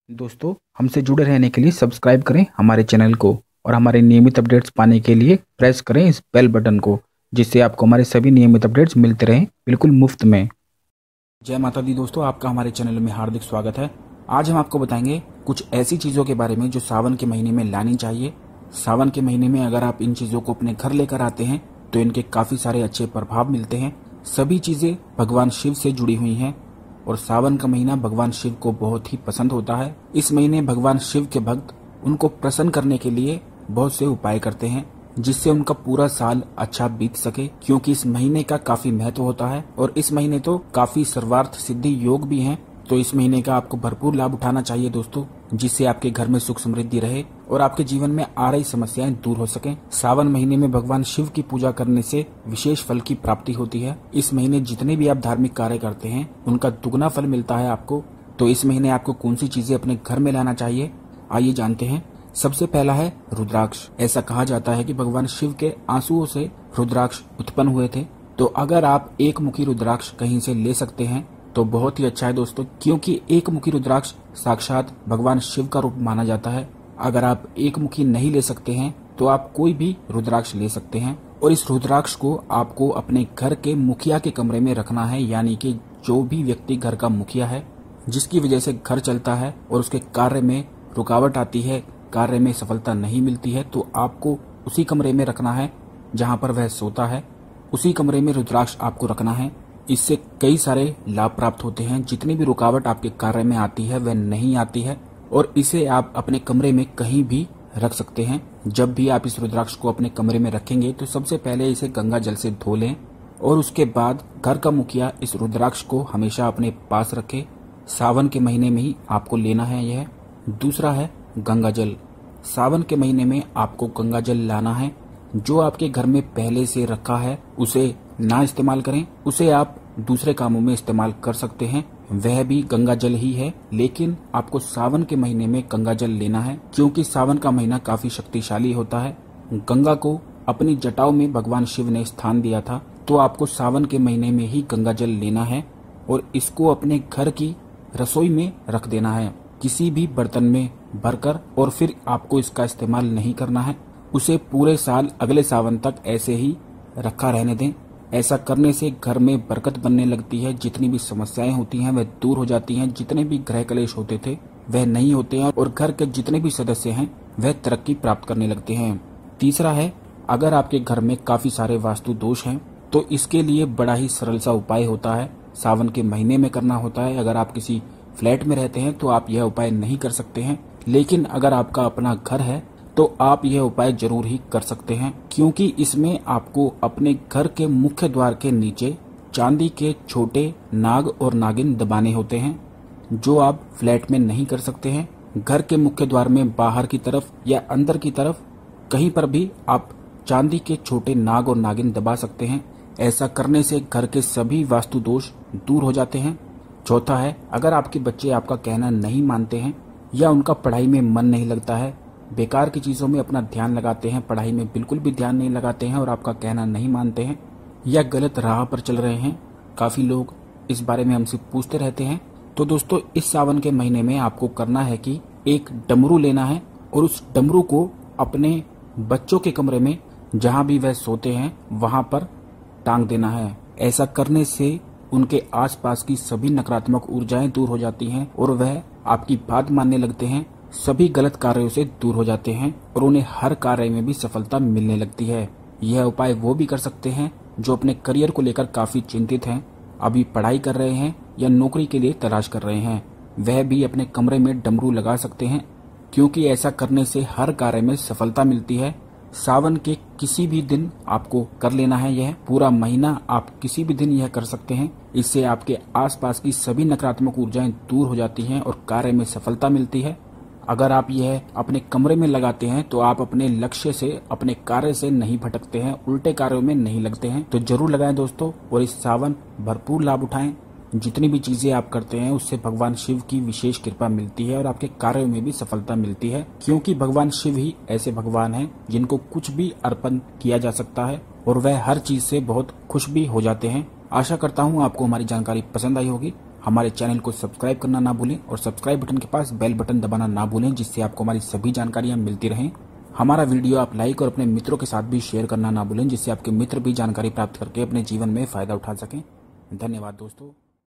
दोस्तों, हमसे जुड़े रहने के लिए सब्सक्राइब करें हमारे चैनल को और हमारे नियमित अपडेट्स पाने के लिए प्रेस करें इस बेल बटन को, जिससे आपको हमारे सभी नियमित अपडेट्स मिलते रहें बिल्कुल मुफ्त में। जय माता दी दोस्तों, आपका हमारे चैनल में हार्दिक स्वागत है। आज हम आपको बताएंगे कुछ ऐसी चीज़ों के बारे में जो सावन के महीने में लानी चाहिए। सावन के महीने में अगर आप इन चीज़ों को अपने घर लेकर आते हैं तो इनके काफ़ी सारे अच्छे प्रभाव मिलते हैं। सभी चीज़ें भगवान शिव से जुड़ी हुई हैं और सावन का महीना भगवान शिव को बहुत ही पसंद होता है। इस महीने भगवान शिव के भक्त उनको प्रसन्न करने के लिए बहुत से उपाय करते हैं, जिससे उनका पूरा साल अच्छा बीत सके, क्योंकि इस महीने का काफी महत्व होता है और इस महीने तो काफी सर्वार्थ सिद्धि योग भी हैं। तो इस महीने का आपको भरपूर लाभ उठाना चाहिए दोस्तों, जिससे आपके घर में सुख समृद्धि रहे और आपके जीवन में आ रही समस्याएं दूर हो सकें। सावन महीने में भगवान शिव की पूजा करने से विशेष फल की प्राप्ति होती है। इस महीने जितने भी आप धार्मिक कार्य करते हैं उनका दुगना फल मिलता है आपको। तो इस महीने आपको कौन सी चीजें अपने घर में लाना चाहिए, आइए जानते हैं। सबसे पहला है रुद्राक्ष। ऐसा कहा जाता है कि भगवान शिव के आंसुओं से रुद्राक्ष उत्पन्न हुए थे। तो अगर आप एक मुखी रुद्राक्ष कहीं से ले सकते हैं तो बहुत ही अच्छा है दोस्तों, क्योंकि एक मुखी रुद्राक्ष साक्षात भगवान शिव का रूप माना जाता है। अगर आप एक मुखी नहीं ले सकते हैं तो आप कोई भी रुद्राक्ष ले सकते हैं और इस रुद्राक्ष को आपको अपने घर के मुखिया के कमरे में रखना है, यानी कि जो भी व्यक्ति घर का मुखिया है, जिसकी वजह से घर चलता है और उसके कार्य में रुकावट आती है, कार्य में सफलता नहीं मिलती है, तो आपको उसी कमरे में रखना है जहां पर वह सोता है। उसी कमरे में रुद्राक्ष आपको रखना है। इससे कई सारे लाभ प्राप्त होते हैं। जितनी भी रुकावट आपके कार्य में आती है वह नहीं आती है और इसे आप अपने कमरे में कहीं भी रख सकते हैं। जब भी आप इस रुद्राक्ष को अपने कमरे में रखेंगे तो सबसे पहले इसे गंगा जल से धो लें और उसके बाद घर का मुखिया इस रुद्राक्ष को हमेशा अपने पास रखे। सावन के महीने में ही आपको लेना है यह। दूसरा है गंगा जल। सावन के महीने में आपको गंगा जल लाना है। जो आपके घर में पहले से रखा है उसे ना इस्तेमाल करें, उसे आप दूसरे कामों में इस्तेमाल कर सकते हैं, वह भी गंगा जल ही है। लेकिन आपको सावन के महीने में गंगा जल लेना है, क्योंकि सावन का महीना काफी शक्तिशाली होता है। गंगा को अपनी जटाओं में भगवान शिव ने स्थान दिया था, तो आपको सावन के महीने में ही गंगा जल लेना है और इसको अपने घर की रसोई में रख देना है, किसी भी बर्तन में भरकर, और फिर आपको इसका इस्तेमाल नहीं करना है। उसे पूरे साल अगले सावन तक ऐसे ही रखा रहने दें। ऐसा करने से घर में बरकत बनने लगती है। जितनी भी समस्याएं होती हैं वह दूर हो जाती हैं। जितने भी ग्रह कलेश होते थे वह नहीं होते हैं और घर के जितने भी सदस्य हैं वह तरक्की प्राप्त करने लगते हैं। तीसरा है, अगर आपके घर में काफी सारे वास्तु दोष हैं तो इसके लिए बड़ा ही सरल सा उपाय होता है, सावन के महीने में करना होता है। अगर आप किसी फ्लैट में रहते हैं तो आप यह उपाय नहीं कर सकते हैं, लेकिन अगर आपका अपना घर है तो आप यह उपाय जरूर ही कर सकते हैं, क्योंकि इसमें आपको अपने घर के मुख्य द्वार के नीचे चांदी के छोटे नाग और नागिन दबाने होते हैं, जो आप फ्लैट में नहीं कर सकते हैं। घर के मुख्य द्वार में बाहर की तरफ या अंदर की तरफ कहीं पर भी आप चांदी के छोटे नाग और नागिन दबा सकते हैं। ऐसा करने से घर के सभी वास्तु दोष दूर हो जाते हैं। चौथा है, अगर आपके बच्चे आपका कहना नहीं मानते हैं या उनका पढ़ाई में मन नहीं लगता है, बेकार की चीज़ों में अपना ध्यान लगाते हैं, पढ़ाई में बिल्कुल भी ध्यान नहीं लगाते हैं और आपका कहना नहीं मानते हैं या गलत राह पर चल रहे हैं, काफ़ी लोग इस बारे में हमसे पूछते रहते हैं, तो दोस्तों इस सावन के महीने में आपको करना है कि एक डमरू लेना है और उस डमरू को अपने बच्चों के कमरे में जहाँ भी वह सोते हैं वहाँ पर टांग देना है। ऐसा करने से उनके आसपास की सभी नकारात्मक ऊर्जाएं दूर हो जाती हैं और वह आपकी बात मानने लगते हैं, सभी गलत कार्यों से दूर हो जाते हैं और उन्हें हर कार्य में भी सफलता मिलने लगती है। यह उपाय वो भी कर सकते हैं जो अपने करियर को लेकर काफी चिंतित हैं, अभी पढ़ाई कर रहे हैं या नौकरी के लिए तलाश कर रहे हैं, वह भी अपने कमरे में डमरू लगा सकते हैं, क्योंकि ऐसा करने से हर कार्य में सफलता मिलती है। सावन के किसी भी दिन आपको कर लेना है, यह पूरा महीना आप किसी भी दिन यह कर सकते हैं। इससे आपके आसपास की सभी नकारात्मक ऊर्जाएं दूर हो जाती हैं और कार्य में सफलता मिलती है। अगर आप यह अपने कमरे में लगाते हैं तो आप अपने लक्ष्य से, अपने कार्य से नहीं भटकते हैं, उल्टे कार्यों में नहीं लगते हैं। तो जरूर लगाएं दोस्तों और इस सावन भरपूर लाभ उठाएं। जितनी भी चीजें आप करते हैं उससे भगवान शिव की विशेष कृपा मिलती है और आपके कार्यों में भी सफलता मिलती है, क्योंकि भगवान शिव ही ऐसे भगवान हैं जिनको कुछ भी अर्पण किया जा सकता है और वह हर चीज से बहुत खुश भी हो जाते हैं। आशा करता हूँ आपको हमारी जानकारी पसंद आई होगी। हमारे चैनल को सब्सक्राइब करना ना भूलें और सब्सक्राइब बटन के पास बेल बटन दबाना ना भूलें, जिससे आपको हमारी सभी जानकारियां मिलती रहें। हमारा वीडियो आप लाइक और अपने मित्रों के साथ भी शेयर करना ना भूलें, जिससे आपके मित्र भी जानकारी प्राप्त करके अपने जीवन में फ़ायदा उठा सकें। धन्यवाद दोस्तों।